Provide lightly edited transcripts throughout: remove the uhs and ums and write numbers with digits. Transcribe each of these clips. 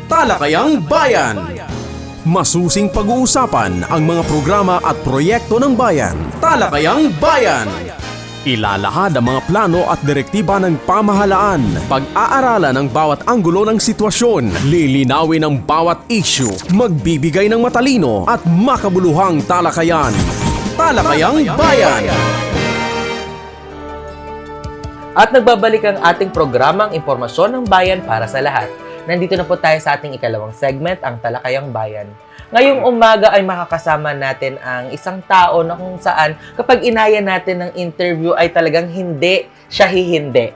Talakayang Bayan. Masusing pag-uusapan ang mga programa at proyekto ng bayan. Talakayang Bayan. Ilalahad ang mga plano at direktiba ng pamahalaan. Pag-aaralan ang bawat anggulo ng sitwasyon. Lilinawin ang bawat issue. Magbibigay ng matalino at makabuluhang talakayan. Talakayang Bayan. At nagbabalik ang ating programang Impormasyon ng Bayan para sa lahat. Nandito na po tayo sa ating ikalawang segment, ang Talakayang Bayan. Ngayong umaga ay makakasama natin ang isang tao na kung saan kapag inaya natin ng interview ay talagang hindi siya hihindi.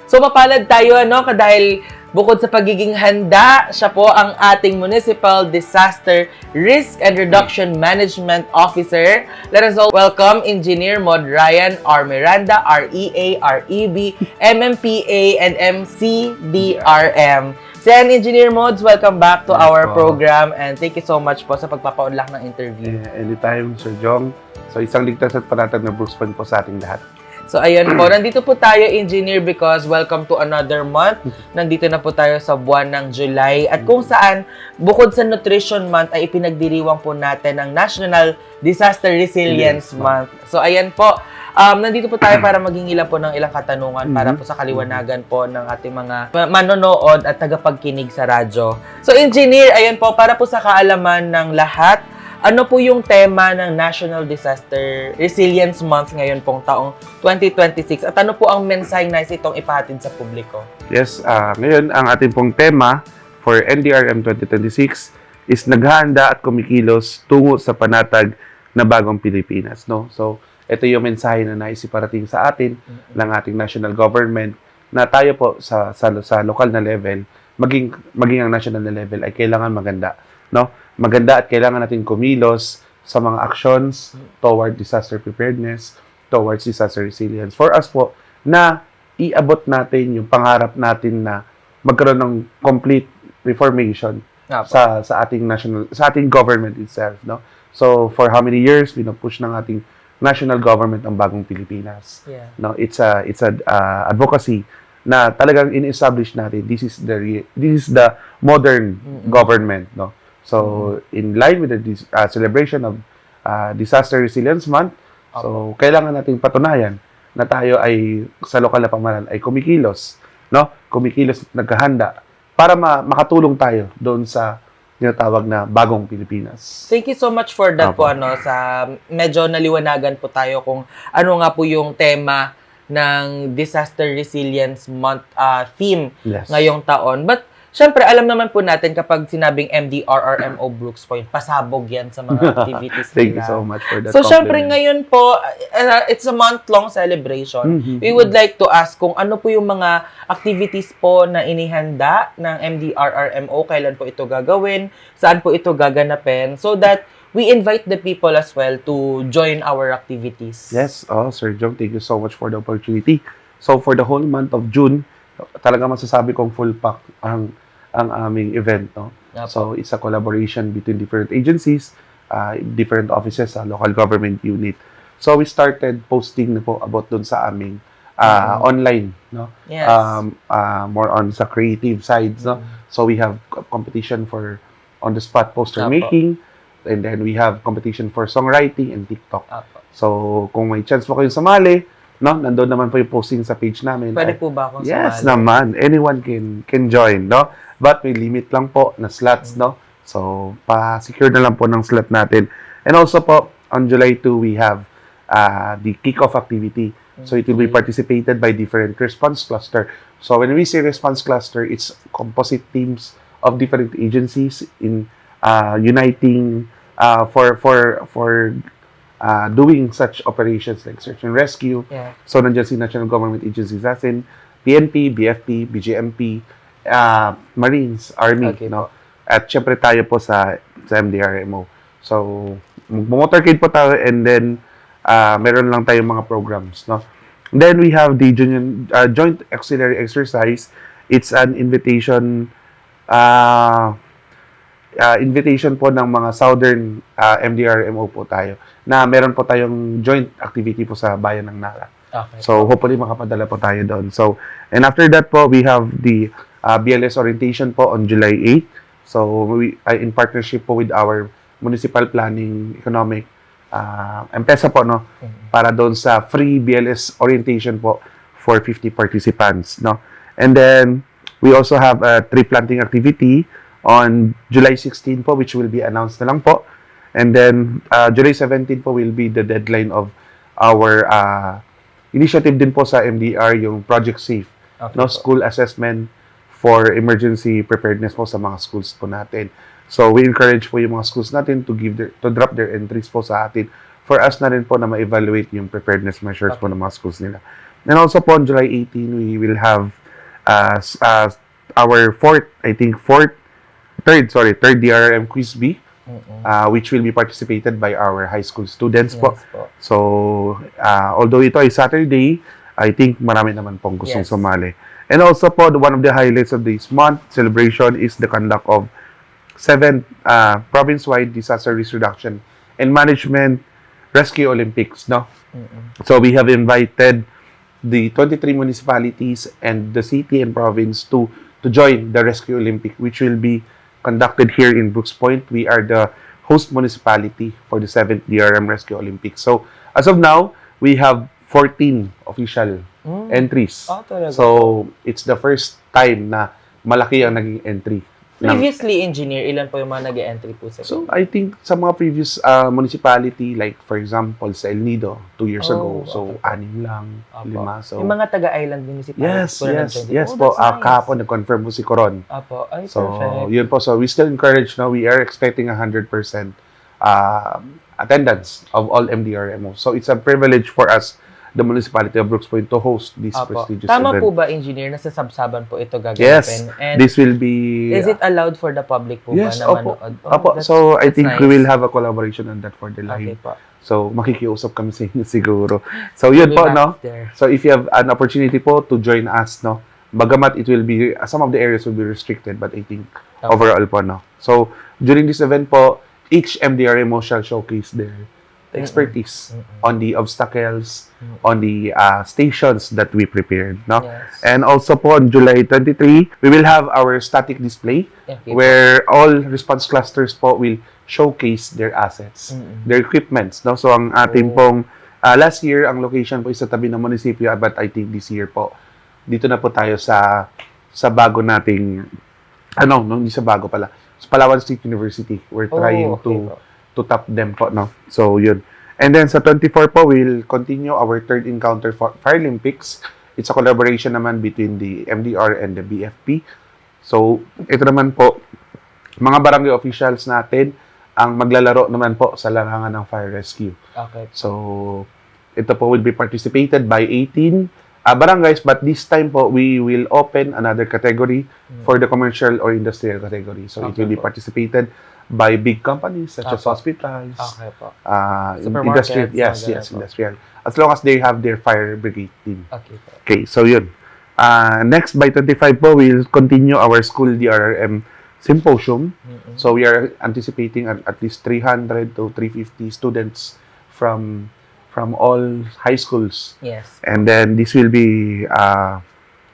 So mapalad tayo dahil bukod sa pagiging handa, siya po ang ating Municipal Disaster Risk and Reduction Management Officer. Let us all welcome Engineer Mod Ryan R. Miranda, REA, REB, MMPA, and MCDRM. Sen Engineer Mods, welcome back to our program and thank you so much po sa pagpapaunlak ng interview. Anytime, Sir Jong. So isang ligtas at panatag na Bruce Pan po sa ating lahat. So ayan po, nandito po tayo, Engineer, because welcome to another month. Nandito na po tayo sa buwan ng July at kung saan, bukod sa Nutrition Month, ay ipinagdiriwang po natin ang National Disaster Resilience Month. So ayan po, nandito po tayo para maghingila po ng ilang katanungan para po sa kaliwanagan po ng ating mga manonood at tagapagkinig sa radyo. So Engineer, ayan po, para po sa kaalaman ng lahat, ano po yung tema ng National Disaster Resilience Month ngayon pong taong 2026? At ano po ang mensahe na itong ipahatid sa publiko? Yes, ngayon ang ating pong tema for NDRM 2026 is naghahanda at kumikilos tungo sa panatag na bagong Pilipinas. No? So, ito yung mensahe na naisiparating sa atin ng ating national government na tayo po sa local na level, maging ang national na level ay kailangan maganda. No? Maganda at kailangan natin kumilos sa mga actions toward disaster preparedness, towards disaster resilience. For us po, na iabot natin yung pangarap natin na magkaroon ng complete reformation sa ating government itself. No? So, for how many years, pinupush ng ating national government ang bagong Pilipinas. Yeah. No? It's a advocacy na talagang in-establish natin. This is the modern government. No? So, in line with the celebration of Disaster Resilience Month, so kailangan nating patunayan na tayo ay sa lokal na pamahalaan ay kumikilos, no? Kumikilos at naghahanda para makatulong tayo doon sa tinatawag na bagong Pilipinas. Thank you so much for that po sa medyo naliwanagan po tayo kung ano nga po yung tema ng Disaster Resilience Month theme ngayong taon. But syempre, alam naman po natin kapag sinabing MDRRMO Brooks Point, pasabog yan sa mga activities nila. Thank you so much for that. So, syempre ngayon po, it's a month-long celebration. We would like to ask kung ano po yung mga activities po na inihanda ng MDRRMO, kailan po ito gagawin, saan po ito gaganapin, so that we invite the people as well to join our activities. Yes, Sir Jong, thank you so much for the opportunity. So, for the whole month of June, talaga masasabi kong full pack ang aming event, no? So, it's a collaboration between different agencies, different offices, local government unit. So, we started posting na po about dun sa aming online, no? Yes. More on sa creative sides, no? So, we have competition for on-the-spot poster making, and then we have competition for songwriting and TikTok. So, kung may chance po kayong sumali, no, nandoon naman po yung posting sa page namin. Pwede po ba akong yes, sumali? naman. Anyone can join, no? But may limit lang po na slots, no? So, pa-secure na lang po ng slot natin. And also po, on July 2, we have the kick-off activity. So, it will be participated by different response cluster. So, when we say response cluster, it's composite teams of different agencies in uniting for doing such operations like search and rescue. Yeah. So, nandiyan si national government agencies natin, PNP, BFP, BGMP, Marines, Army, no? At syempre tayo po sa MDRMO. So, mag-motorcade po tayo and then meron lang tayong mga programs, no? Then we have the joint auxiliary exercise. It's an invitation po ng mga Southern MDRMO po tayo na meron po tayong joint activity po sa bayan ng Nara. Okay. So, hopefully makapadala po tayo doon. So, and after that po, we have the BLS orientation po on July 8. So, in partnership po with our Municipal Planning Economic M-PESA po, no? Para doon sa free BLS orientation po for 50 participants, no? And then, we also have a tree planting activity on July 16 po, which will be announced na lang po. And then, July 17 po will be the deadline of our initiative din po sa MDR, yung Project Safe, no? School assessment for emergency preparedness po sa mga schools po natin. So, we encourage po yung mga schools natin to drop their entries po sa atin for us na rin po na ma-evaluate yung preparedness measures po ng mga schools nila. And also po on July 18, we will have our third DRRM Quiz B, which will be participated by our high school students po. So, although ito ay Saturday, I think marami naman pong gustong sumali. And also po, one of the highlights of this month celebration is the conduct of 7th province-wide disaster risk reduction and management rescue Olympics, no? So we have invited the 23 municipalities and the city and province to join the rescue Olympic, which will be conducted here in Brooks Point. We are the host municipality for the 7th DRM Rescue Olympics. So as of now, we have 14 official entries. So it's the first time na malaki ang naging entry. Previously, engineer, ilan po yung mga nag-entry po sa So, I think sa mga previous municipality, like for example, sa El Nido, 2 years ago, so 6 lang, 5. So, yung mga taga-island municipalities yes po. Kahapon, nag-confirm po si Coron. Ay, so, perfect. yun po. So, we still encourage, no? We are expecting 100% attendance of all MDRMO. So, it's a privilege for us, the municipality of Brooks Point, to host this prestigious Tama event. po ba, engineer, na sa Sabsaban po ito gaganapin? Yes, And this will be... is it allowed for the public po ba na manood? Opo. So, I think we will have a collaboration on that for the live. Okay po. So, makikiusap kami sa inyo siguro. So, yun po, no? So, if you have an opportunity po to join us, no? Bagamat it will be, some of the areas will be restricted, but I think overall po, no? So, during this event po, each MDRMO shall showcase their expertise on the obstacles, on the stations that we prepared, no? Yes. And also po on July 23, we will have our static display where all response clusters po will showcase their assets, their equipments, no? So ang ating pong last year ang location po is sa tabi ng munisipyo, but I think this year po dito na po tayo sa bago nating hindi sa bago pala. Sa Palawan State University. We're trying to tap them po, no? So, yun. And then, sa 24 po, we'll continue our third encounter for Fire Olympics. It's a collaboration naman between the MDR and the BFP. So, ito naman po, mga barangay officials natin ang maglalaro naman po sa larangan ng fire rescue. Okay. So, ito po will be participated by 18 barangays, but this time po, we will open another category for the commercial or industrial category. So, it will be participated by big companies such as hospitals, industrial, industrial. As long as they have their fire brigade team. Okay, so yun. Next, by 25 po, we'll continue our school DRRM symposium. So we are anticipating at least 300 to 350 students from all high schools. Yes. And then this will be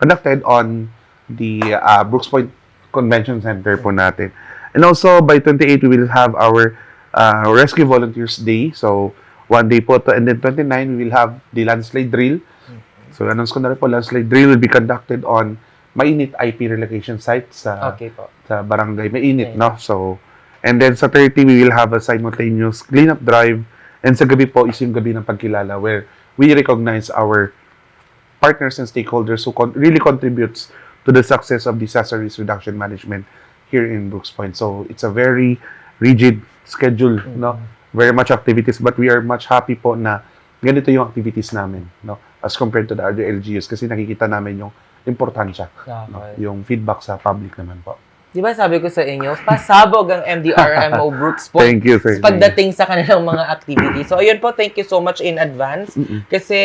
conducted on the Brooks Point Convention Center po natin. And also, by 28, we will have our Rescue Volunteers Day. So, one day po to. And then 29, we will have the landslide drill. So, announce ko na rin po, landslide drill will be conducted on Mainit IP relocation site sa barangay Mainit, no? So, and then sa 30, we will have a simultaneous cleanup drive. And sa gabi po is yung gabi ng pagkilala where we recognize our partners and stakeholders who really contributes to the success of disaster risk reduction management here in Brooks Point. So, it's a very rigid schedule, no? Very much activities, but we are much happy po na ganito yung activities namin, no? As compared to the other LGUs kasi nakikita namin yung importansya, no? Yung feedback sa public naman po. Di ba sabi ko sa inyo, pasabog ang MDRMO Brooks po. Thank you, sir. Pagdating sa kanilang mga activities. So, ayun po, thank you so much in advance. Kasi,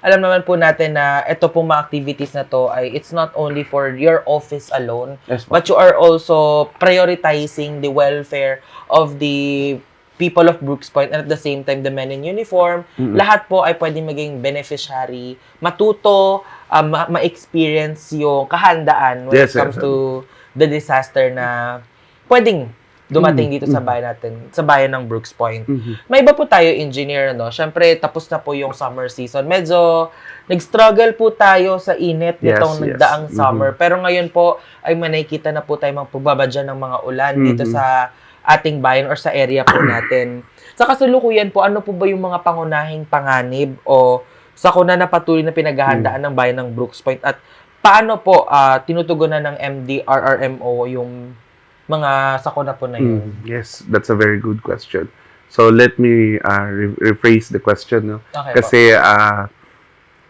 alam naman po natin na ito pong mga activities na to ay it's not only for your office alone, but you are also prioritizing the welfare of the people of Brooks Point and at the same time, the men in uniform. Lahat po ay pwedeng maging beneficiary, matuto, ma-experience yung kahandaan when it comes to the disaster na pwedeng dumating dito sa bayan natin, sa bayan ng Brooks Point. May iba po tayo, engineer, no? Siyempre, tapos na po yung summer season. Medyo nag-struggle po tayo sa init nitong nagdaang summer. Pero ngayon po, ay nakikita na po tayo magpababadya ng mga ulan dito sa ating bayan or sa area po natin. Sa kasalukuyan po, ano po ba yung mga pangunahing panganib o sakuna na patuloy na pinaghahandaan ng bayan ng Brooks Point? At paano po tinutugunan ng MDRRMO yung mga sakuna po na yun? Yes, that's a very good question. So let me rephrase the question. No? Okay Kasi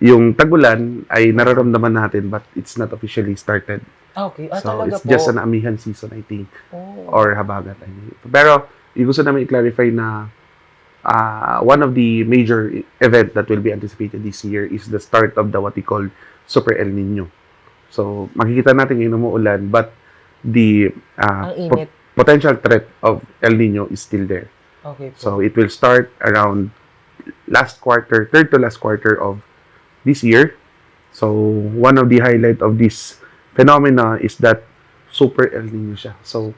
yung tag-ulan ay nararamdaman natin but it's not officially started. Okay. So Talaga it's po. just an amihan season, I think. Oh. Or habagat. I mean. Pero yung gusto namin i-clarify na one of the major event that will be anticipated this year is the start of the what we call Super El Nino. So makikita natin ngayon umuulan but the Ang init. potential threat of El Nino is still there. Okay po. So it will start around third to last quarter of this year. So one of the highlight of this phenomena is that Super El Nino siya. So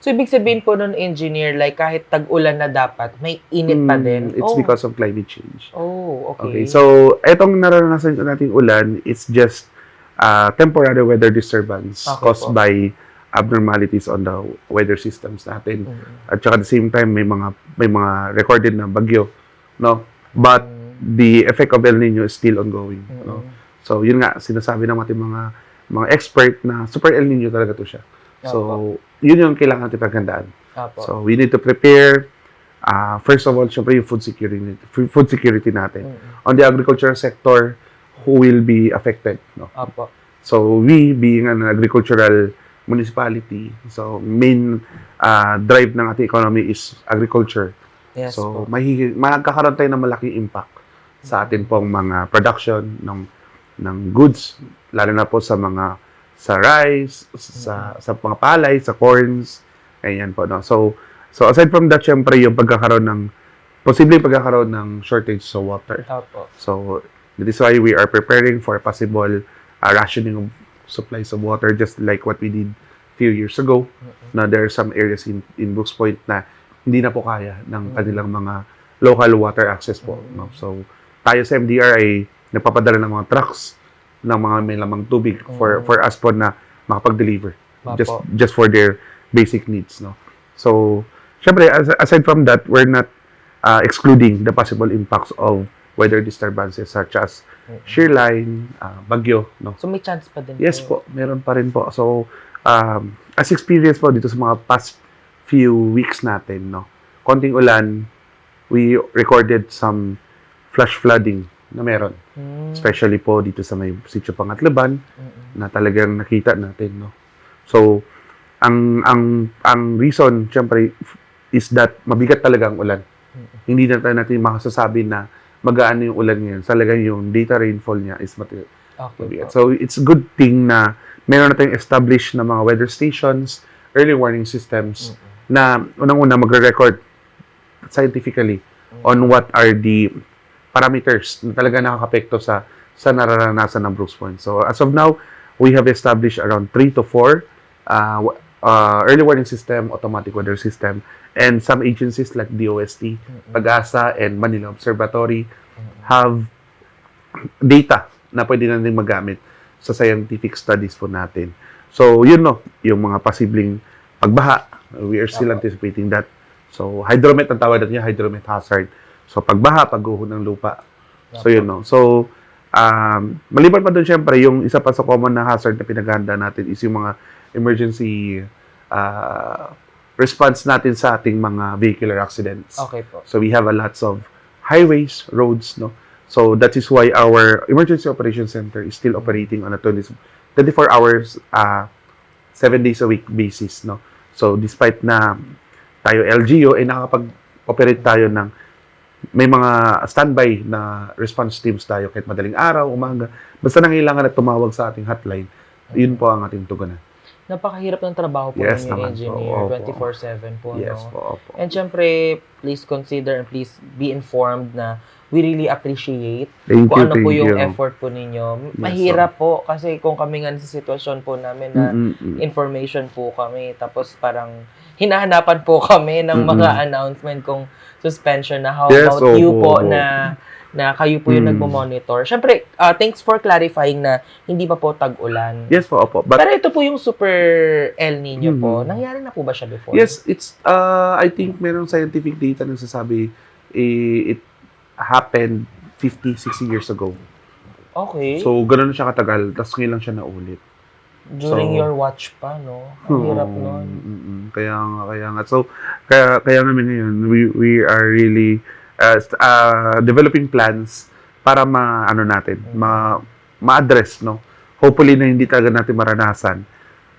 ibig sabihin po nun, engineer, like kahit tag-ulan na dapat, may init pa din? it's because of climate change. Oh, Okay, okay. so etong naranasan nating ulan, it's just temporary weather disturbance Okay caused po. by abnormalities on the weather systems natin. At saka at the same time may mga recorded na bagyo, no? But the effect of El Nino is still ongoing, no? So yun nga sinasabi ng ating mga expert na Super El Nino talaga to siya. So yun yung kailangan natin paghandaan. Apo. So we need to prepare first of all, syempre yung food security natin. On the agricultural sector, who will be affected, no? Apo. So we being an agricultural municipality, so main drive ng ating economy is agriculture. Yes So po. magkakaroon tayo ng malaking impact sa atin pong mga production ng goods, lalo na po sa rice, sa mga palay, sa corns, ayan po, no. So aside from that, syempre yung posibleng pagkakaroon ng shortage sa water. Apo. So that is why we are preparing for possible rationing of supplies of water, just like what we did few years ago. Na there are some areas in Brooks Point na hindi na po kaya ng kanilang mga local water access po, no? So tayo sa MDR ay nagpapadala ng mga trucks ng mga may lamang tubig for us po na makapag-deliver just for their basic needs, no? So syempre aside from that, we're not excluding the possible impacts of weather disturbances such as shear line, bagyo, no? So may chance pa din Yes po, meron pa rin po. So as experience po dito sa mga past few weeks natin, no, konting ulan, we recorded some flash flooding na meron. Especially po dito sa may Sitio Pangatlaban na talagang nakita natin, no. So ang reason syempre is that mabigat talaga ang ulan. Hindi natin makasasabi na magaan yung ulan ngayon. Talagang yung data rainfall niya is mabigat. Okay. So it's a good thing na meron na tayong established na mga weather stations, early warning systems na unang-una magre-record scientifically on what are the parameters na talaga nakakapekto sa nararanasan ng Brooks Point. So as of now, we have established around 3 to 4 early warning system, automatic weather system, and some agencies like DOST, Pag-asa, and Manila Observatory have data na pwede natin magamit sa scientific studies po natin. So, yun, no, yung mga posibleng pagbaha, we are still anticipating that. So, hydromet, ang tawag natin niya, hydromet hazard. So, pagbaha, pagguho ng lupa. So, yun, no. So, maliban pa doon, syempre, yung isa pa sa common na hazard na pinaghahanda natin is yung mga emergency response natin sa ating mga vehicular accidents. Okay po. So, we have a lots of highways, roads, no. So, that is why our Emergency Operations Center is still operating on a 24 hours, 7 days a week basis, no. So, despite na tayo LGU, ay nakakapag-operate tayo ng may mga standby na response teams tayo kahit madaling araw, umaga. Basta nangailangan na tumawag sa ating hotline, yun po ang ating tugunan. Napakahirap ng trabaho po Yes, ninyo, naman engineer. po. Opo. 24/7 po, Yes no? po, opo. And syempre, please consider and please be informed na we really appreciate Thank kung you, ano po thank yung you. effort po ninyo. Yes, Mahirap po kasi kung kami nga sa sitwasyon po namin na information po kami, tapos parang hinahanapan po kami ng mga announcement kung suspension na. How Yes, about you opo, po opo. na kayo po yung nagmo-monitor? Siyempre, thanks for clarifying na hindi pa po tag-ulan. Yes po, opo. But Pero ito po yung Super El Nino po. Nangyari na po ba siya before? yes, it's I think merong scientific data na nagsasabi it happened 50, 60 years ago. Okay. So, gano'n na siya katagal, tapos ngayon lang siya naulit. During so- your watch pa, no? Ang hirap nun. Kaya nga. So, kaya namin ngayon, we are really developing plans para ma-address, no? Hopefully na hindi talaga natin maranasan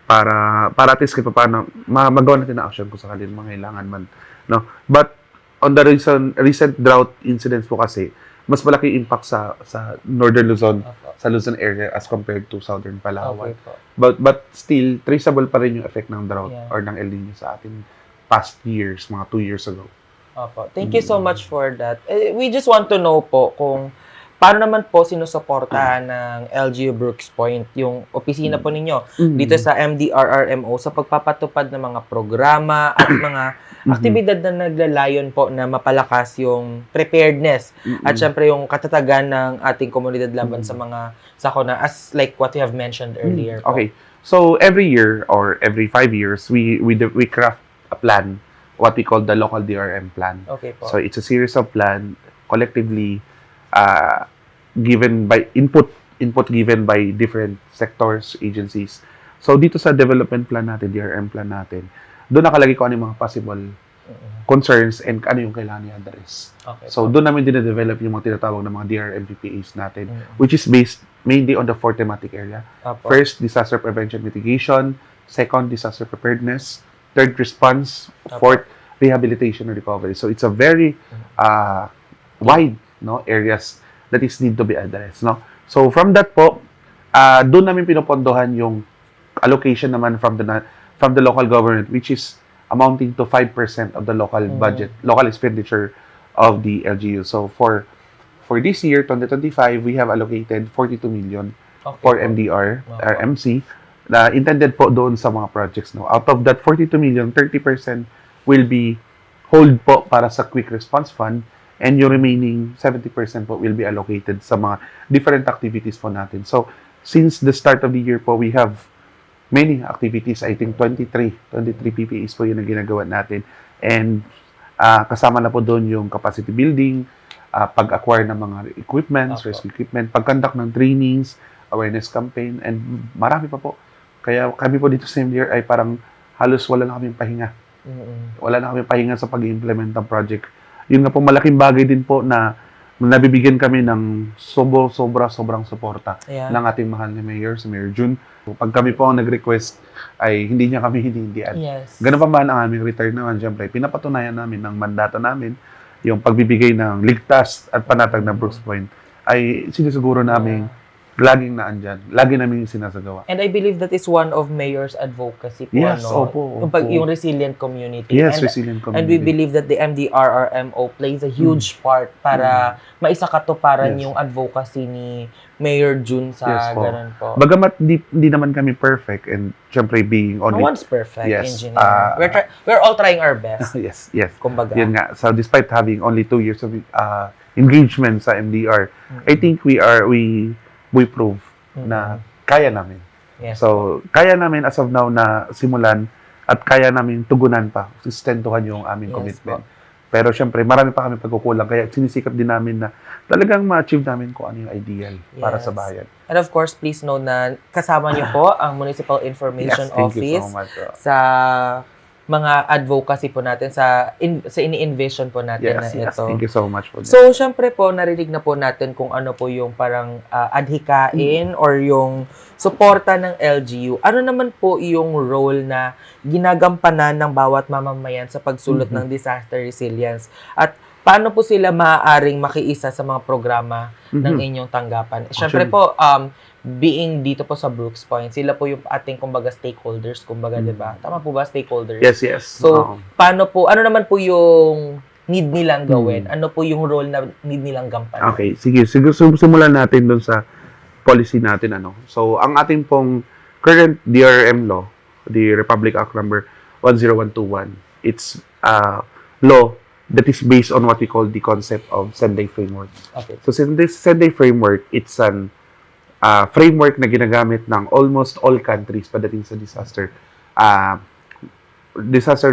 para at least kahit paano magawa natin na action kung sakali mangailangan man, no? But on the recent drought incidents po kasi, mas malaki yung impact sa Northern Luzon, Opo. sa Luzon area as compared to Southern Palawan. Okay po. But still, traceable pa rin yung effect ng drought Yeah. or ng El Nino sa atin past years, mga 2 years ago. Opo. Thank you so much for that. We just want to know po kung paano naman po sinusuportahan ng LGU Brooks Point yung opisina po ninyo dito sa MDRRMO sa pagpapatupad ng mga programa at mga aktibidad na naglalayon po na mapalakas yung preparedness at syempre yung katatagan ng ating komunidad laban sa mga sakuna as like what you have mentioned earlier po. Okay. So every year or every 5 years, we craft a plan, what we call the local DRM plan. Okay po. So it's a series of plan collectively given by input given by different sectors, agencies. So dito sa development plan natin, DRM plan natin, doon nakalagay ko ano yung mga possible concerns and ano yung kailangan i-address. Okay So po. doon namin dine-develop yung mga tinatawag na mga DRM PPAs natin, which is based mainly on the 4 thematic area. Opo. First, disaster prevention mitigation. Second, disaster preparedness. Third, response. Opo. Fourth, rehabilitation and recovery. So it's a very wide areas that is need to be addressed. No? So from that po, doon namin pinupondohan yung allocation naman from the local government, which is amounting to 5% of the local budget, local expenditure of the LGU. So for this year, 2025, we have allocated 42 million Okay for po. MDR Wow. or MC na intended po doon sa mga projects. No? Out of that 42 million, 30% will be hold po para sa Quick Response Fund and yung remaining 70% po will be allocated sa mga different activities po natin. So, since the start of the year po, we have many activities. I think 23 PPAs po yun ang ginagawa natin. And kasama na po doon yung capacity building, pag-acquire ng mga equipment, Opo. rescue equipment, pag-conduct ng trainings, awareness campaign, and marami pa po. Kaya kami po dito sa MDR ay parang halos wala na kaming pahinga. Wala na kaming pahinga sa pag-implement ng project. Yun nga po, malaking bagay din po na nabibigyan kami ng sobrang suporta Yeah. ng ating mahal na Mayor, si Mayor Jun. Pag kami po ang nag-request, ay hindi niya kami hinindihan. Yes. Ganun pa man ang aming return naman, siyempre, pinapatunayan namin ng mandato namin, yung pagbibigay ng ligtas at panatag na Brooks Point, ay sinisiguro namin laging naandyan. Lagi namin sinasagawa. And I believe that is one of Mayor's advocacy po, Yes, ano? opo. Yung resilient community. Yes, and, resilient and community. we believe that the MDRRMO plays a huge part para maisakatuparan Yes. yung advocacy ni Mayor Jun sa Yes po. ganun po. Bagamat hindi naman kami perfect and syempre being No only... one's perfect, Yes, engineer. We're all trying our best. yes. Kumbaga. Yun nga. So despite having only 2 years of engagement sa MDR, I think we prove na kaya namin. Yes. So, kaya namin as of now na simulan at kaya namin tugunan pa, sustentuhan yung aming Yes commitment. Pero syempre, marami pa kami pagkukulang. Kaya sinisikap din namin na talagang ma-achieve namin kung ano yung ideal para Yes. sa bayan. And of course, please know na kasama niyo po ang Municipal Information Yes, thank you Office so much. sa mga advocacy po natin sa ini-envision po natin na Yes, ito. thank you so much po. So, syempre po, narinig na po natin kung ano po yung parang adhikain or yung suporta ng LGU. Ano naman po yung role na ginagampanan ng bawat mamamayan sa pagsulot ng disaster resilience? At paano po sila maaaring makiisa sa mga programa ng inyong tanggapan? Syempre po, being dito po sa Brooks Point, sila po yung ating, kumbaga, stakeholders, kumbaga, di ba? Tama po ba, stakeholders? Yes. So, paano po, ano naman po yung need nilang gawin? Ano po yung role na need nilang gampanan? Okay, sige. Simulan natin doon sa policy natin. So, ang ating pong current DRM law, the Republic Act number 10121, it's law that is based on what we call the concept of Sendai framework. Okay. So, this Sendai framework, it's an framework na ginagamit ng almost all countries pagdating sa disaster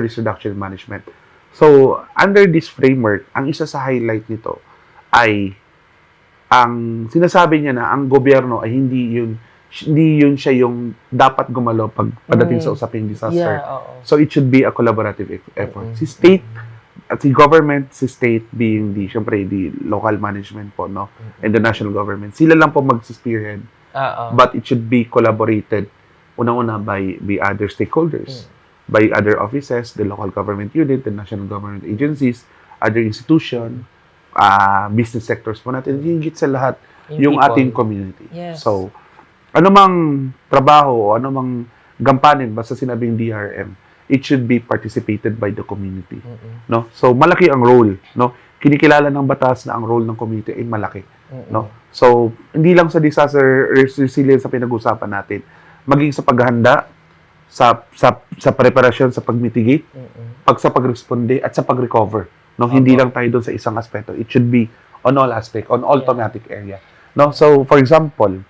risk reduction management. So, under this framework, ang isa sa highlight nito ay ang sinasabi niya na ang gobyerno ay hindi yun siya yung dapat gumalaw pagdating sa usaping disaster. Yeah, oo. So, it should be a collaborative effort. Si state at si government, si state being syempre, the local management po, no? And the national government. Sila lang po mag-spearhead. But it should be collaborated unang-una by other stakeholders, by other offices, the local government unit, the national government agencies, other institution, business sectors po natin. Higit sa lahat, yung people. ating community. Yes. So, anumang trabaho o anumang gampanin basta sinabing DRM, it should be participated by the community. No? So, malaki ang role. No? Kinikilala ng batas na ang role ng community ay malaki. No? So, hindi lang sa disaster resilience sa pinag-usapan natin, maging sa paghahanda, sa preparasyon, sa pag-mitigate, sa pag-responde, at sa pag-recover. No? Hindi lang tayo doon sa isang aspeto. It should be on all aspect, on all thematic area. No? So, for example,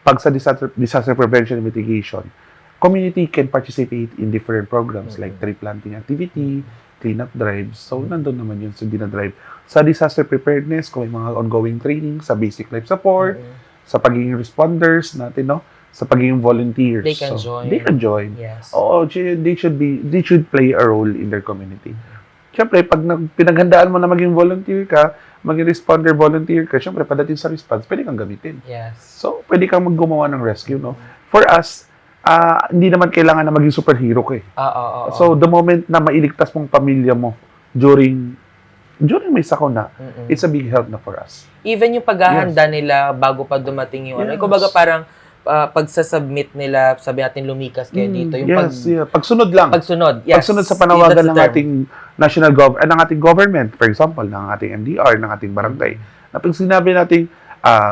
pag sa disaster prevention and mitigation, community can participate in different programs like tree planting activity, cleanup drives. So, nandun naman yun sa dinadrive. Sa disaster preparedness, kung may mga ongoing training, sa basic life support, sa pagiging responders natin, no? Sa pagiging volunteers. They can join. They can join. Yes. Oo, they should play a role in their community. Siyempre, pag pinaghandaan mo na maging volunteer ka, maging responder volunteer ka, siyempre, pagdating sa response, pwede kang gamitin. Yes. So, pwede kang maggumawa ng rescue, no? For us, hindi naman kailangan na maging superhero ka eh. So, the moment na mailigtas mong pamilya mo during may sakuna, it's a big help na for us. Even yung paghahanda nila bago pa dumating yung kumbaga parang pagsasubmit nila, sabi natin lumikas kayo dito. Yung pagsunod lang. Pagsunod, yes. Pagsunod sa panawagan ng ating national ng ating government, for example, ng ating MDR, ng ating barangay. Na pag sinabi natin,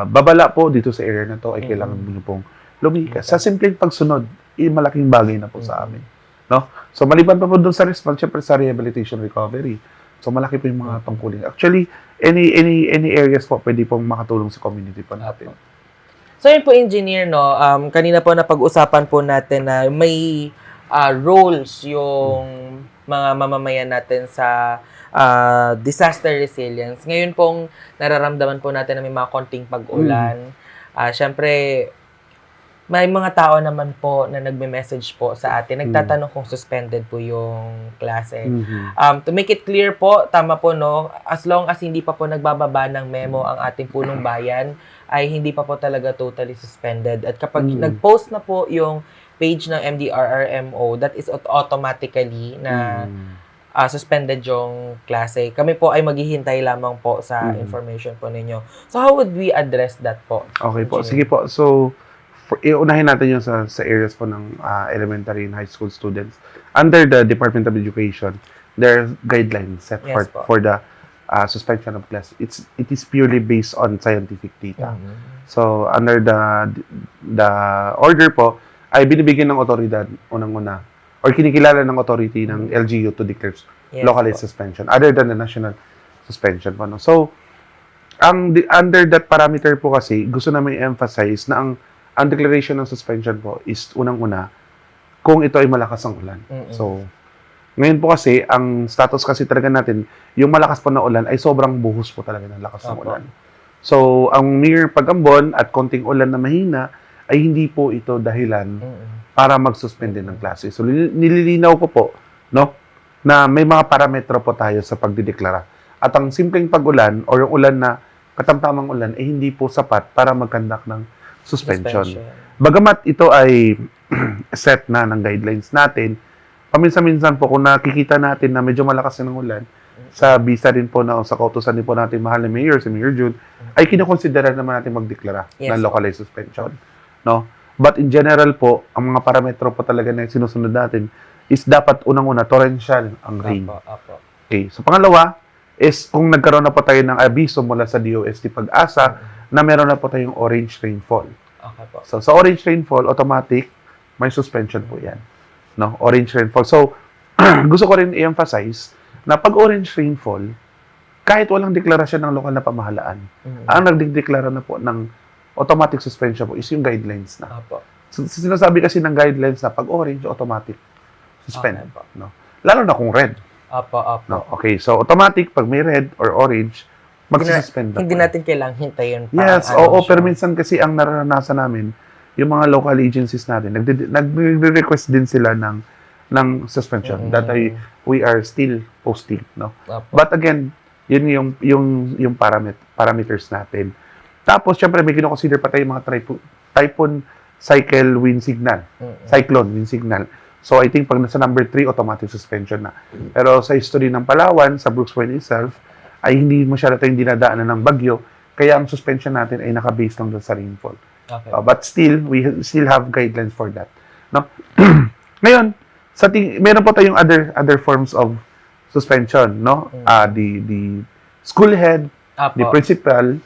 babala po dito sa area na to, ay kailangan mo pong lumikas. Sa simpleng pagsunod, malaking bagay na po sa amin. No? So, maliban pa po doon sa response, syempre sa rehabilitation recovery. So, malaki po yung mga tungkulin. Actually, any areas po, pwede pong makatulong sa community po natin. So, yun po, engineer, no? Kanina po napag-usapan po natin na may roles yung mga mamamayan natin sa disaster resilience. Ngayon pong nararamdaman po natin na may mga konting pag-ulan. Siyempre, may mga tao naman po na nagme-message po sa atin. Nagtatanong kung suspended po yung klase. To make it clear po, tama po, no? As long as hindi pa po nagbababa ng memo ang ating punong bayan, ay hindi pa po talaga totally suspended. At kapag nag-post na po yung page ng MDRRMO, that is automatically na suspended yung klase. Kami po ay maghihintay lamang po sa information po ninyo. So, how would we address that po? Okay po. Sige po. So, iunahin natin yung sa areas po ng elementary and high school students. Under the Department of Education, there are guidelines set for the suspension of class. It is purely based on scientific data. So, under the order po, ay binibigyan ng otoridad unang-una or kinikilala ng authority ng LGU to declare localized suspension other than the national suspension po. No? So, under that parameter po kasi, gusto namin i-emphasize na ang declaration ng suspension po is unang-una kung ito ay malakas ang ulan. So, ngayon po kasi, ang status kasi talaga natin, yung malakas po na ulan ay sobrang buhos po talaga ng lakas ng ulan. So, ang mere pag-ambon at konting ulan na mahina ay hindi po ito dahilan para mag-suspend ng klase. So, nililinaw ko po, no, na may mga parametro po tayo sa pagdideklara. At ang simpleng pag-ulan o yung ulan na katamtamang ulan ay hindi po sapat para mag-conduct ng suspension. Bagamat ito ay set na ng guidelines natin, paminsan-minsan po kung nakikita natin na medyo malakas ng ulan, sa bisa din po na sa kautusan din po natin mahal na mayor, si Mayor June, ay kinokonsidera naman natin magdeklara ng localized suspension. No? But in general po, ang mga parametro po talaga na sinusunod natin is dapat unang-una torrential ang rain. Okay. So pangalawa, is kung nagkaroon na po tayo ng abiso mula sa DOST Pag-asa na meron na po tayong orange rainfall. Okay po. So, sa orange rainfall, automatic, may suspension po yan. No? Orange rainfall. So, gusto ko rin i-emphasize na pag orange rainfall, kahit walang deklarasyon ng lokal na pamahalaan, ang nagdeklara na po ng automatic suspension po is yung guidelines na. Opo. So, sinasabi kasi ng guidelines na pag orange, automatic suspend. Okay po. No? Lalo na kung red. Opo. No? Okay, so automatic, pag may red or orange, mag-suspend na Hindi po. natin kailangang hintayin pa. Yes, ang oo, siya. pero minsan kasi ang naranasan namin, yung mga local agencies natin, nagre-request din sila ng suspension. That we are still posting, no? Opo. But again, yun yung parameters natin. Tapos, syempre, may kino-consider pa tayo mga typhoon cycle wind signal. Cyclone wind signal. So, I think pag nasa number 3, automatic suspension na. Pero sa history ng Palawan, sa Brooks Point itself, ay hindi masyado tayong dinadaanan ng bagyo. Kaya ang suspension natin ay naka-base lang doon sa rainfall. Okay. But still, we still have guidelines for that. No? Ngayon, meron po tayong other forms of suspension, no? The school head, the Opo. principal,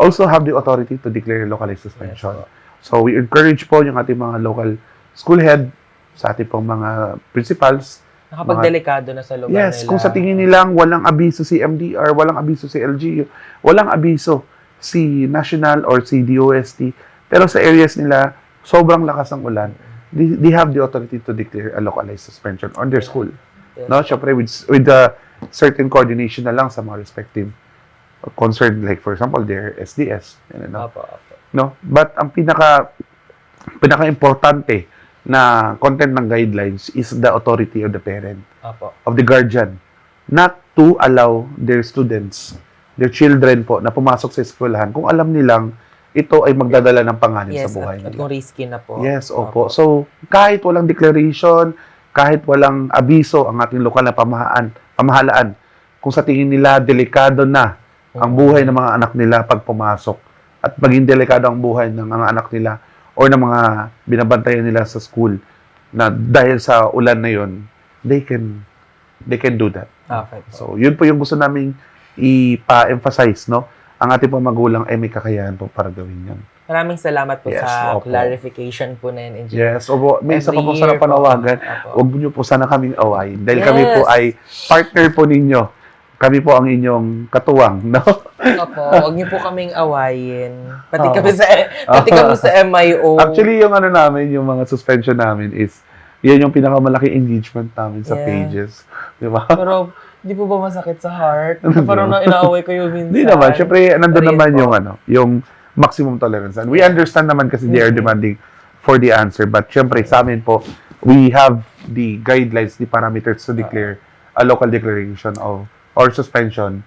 also have the authority to declare localized suspension. Yes, po. So, we encourage po yung ating mga local school head, sa ating pong mga principals. Nakapag-delikado na sa lugar Yes, nila. kung sa tingin nilang walang abiso si MDR, walang abiso si LGU, walang abiso si National or si DOST, pero sa areas nila, sobrang lakas ng ulan, they have the authority to declare a localized suspension on their school. Yes. No, syempre with the certain coordination na lang sa mga respective concerned, like for example, their SDS. Opo. No? But ang pinaka-importante na content ng guidelines is the authority of the parent, Opo. of the guardian, not to allow their students, their children po, na pumasok sa eskwelahan kung alam nilang ito ay magdadala ng panganib sa Yes, buhay at nila. kung risky na po. Yes, opo. So, kahit walang declaration, kahit walang abiso ang ating lokal na pamahalaan, kung sa tingin nila delikado na ang buhay ng mga anak nila pag pumasok, at maging delikado ang buhay ng mga anak nila or ng mga binabantayan nila sa school na dahil sa ulan na yon, they can do that. Okay po. So, yun po yung gusto naming ipa-emphasize, no? Ang ating po magulang ay may kakayahan po para gawin yan. Maraming salamat po Yes, sa opo. clarification po na yun, Engineer. Yes, opo. May isa pa po Every sana year po. panawagan. Opo. Huwag niyo po sana kaming awayin. Dahil Yes. kami po ay partner po ninyo. Kami po ang inyong katuwang, no? Opo, huwag niyo po kaming awayin. Pati Oo. kami sa MIO. Actually, yung ano namin, yung mga suspension namin is, yan yung pinakamalaking engagement namin sa Yeah. pages. Di ba? Pero, di po ba masakit sa heart? Ano Parang ba? inaaway kayo minsan. Hindi naman. Siyempre, nandun Rin naman po. yung maximum tolerance. And we understand naman kasi they are demanding for the answer. But siyempre, sa amin po, we have the guidelines, the parameters to declare a local declaration of or suspension.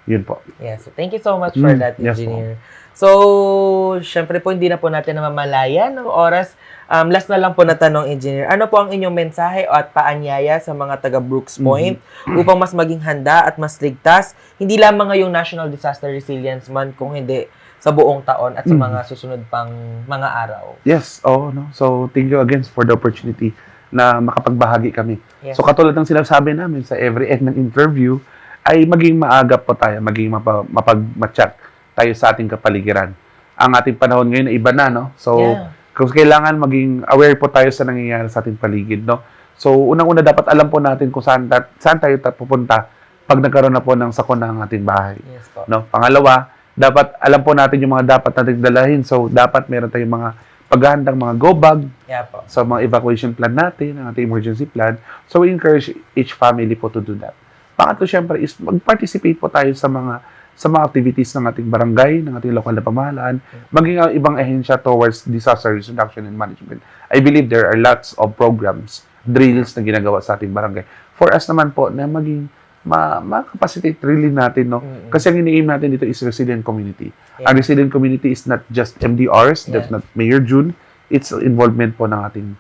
Yun po. Yes, so thank you so much for that, Yes, Engineer. So, syempre po, hindi na po natin namamalayan ng oras. Last na lang po na tanong, Engineer. Ano po ang inyong mensahe at paanyaya sa mga taga Brooks Point upang mas maging handa at mas ligtas, hindi lamang ngayong National Disaster Resilience Month, kung hindi sa buong taon at sa mga susunod pang mga araw? Yes, no. So, thank you again for the opportunity na makapagbahagi kami. Yes. So, katulad ng sinasabi namin sa every end ng interview, ay maging maagap po tayo, maging mapagmatyak tayo sa ating kapaligiran. Ang ating panahon ngayon ay iba na, no? So, Yeah. kung kailangan maging aware po tayo sa nangyayari sa ating paligid, no? So, unang-una dapat alam po natin kung saan tayo pupunta pag nagkaroon na po ng sakon ng ating bahay. Yes po. No? Pangalawa, dapat alam po natin yung mga dapat nating dalahin. So, dapat meron tayong mga paghahandang mga go bag Yeah po. sa mga evacuation plan natin, ang ating emergency plan. So, we encourage each family po to do that. Pangatlo, syempre, is mag-participate po tayo sa mga activities ng ating barangay, ng ating lokal na pamahalaan, maging ang ibang ahensya towards disaster risk reduction and management. I believe there are lots of programs, drills na ginagawa sa ating barangay. For us naman po, na maging ma-capacitate really natin, no? Kasi ang ini-aim natin dito is resilient community. Yeah. Ang resilient community is not just MDRs, that's Yeah. not Mayor June, it's involvement po ng ating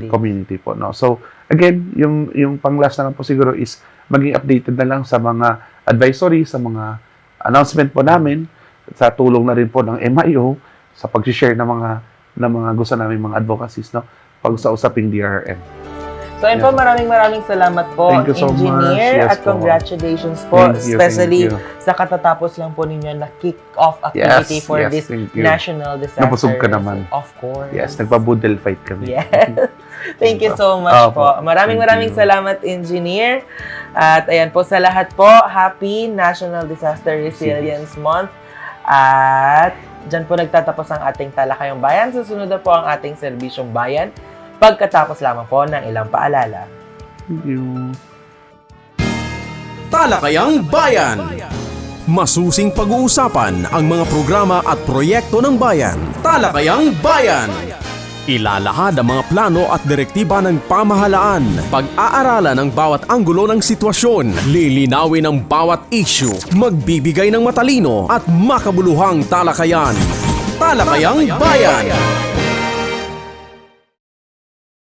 community po, no? So, again, yung pang-last na lang po siguro is maging updated na lang sa mga advisory, sa mga announcement po namin, sa tulong na rin po ng MIO, sa pag-share ng mga gusto namin mga advocacies, no? Pag sa usaping DRRM. So, ayun po, maraming salamat po, Thank you so much. Engineer, Yes at po. congratulations po, Thank you, especially thank you. sa katatapos lang po ninyo na kick-off activity for Yes, this thank you. National Disaster. Napusog ka naman. Of course. Yes, nagpa-boodle fight kami. Yes. Thank you so much Opo. po. Maraming Thank you. salamat, Engineer. At ayan po, sa lahat po, happy National Disaster Resilience Month. At dyan po nagtatapos ang ating Talakayang Bayan. Susunod na po ang ating Serbisyong Bayan pagkatapos lamang po ng ilang paalala. Thank you. Talakayang Bayan. Masusing pag-uusapan ang mga programa at proyekto ng bayan. Talakayang Bayan. Ilalahad ang mga plano at direktiba ng pamahalaan. Pag-aaralan ang bawat anggulo ng sitwasyon. Lilinawin ang bawat issue. Magbibigay ng matalino at makabuluhang talakayan. Talakayang Bayan.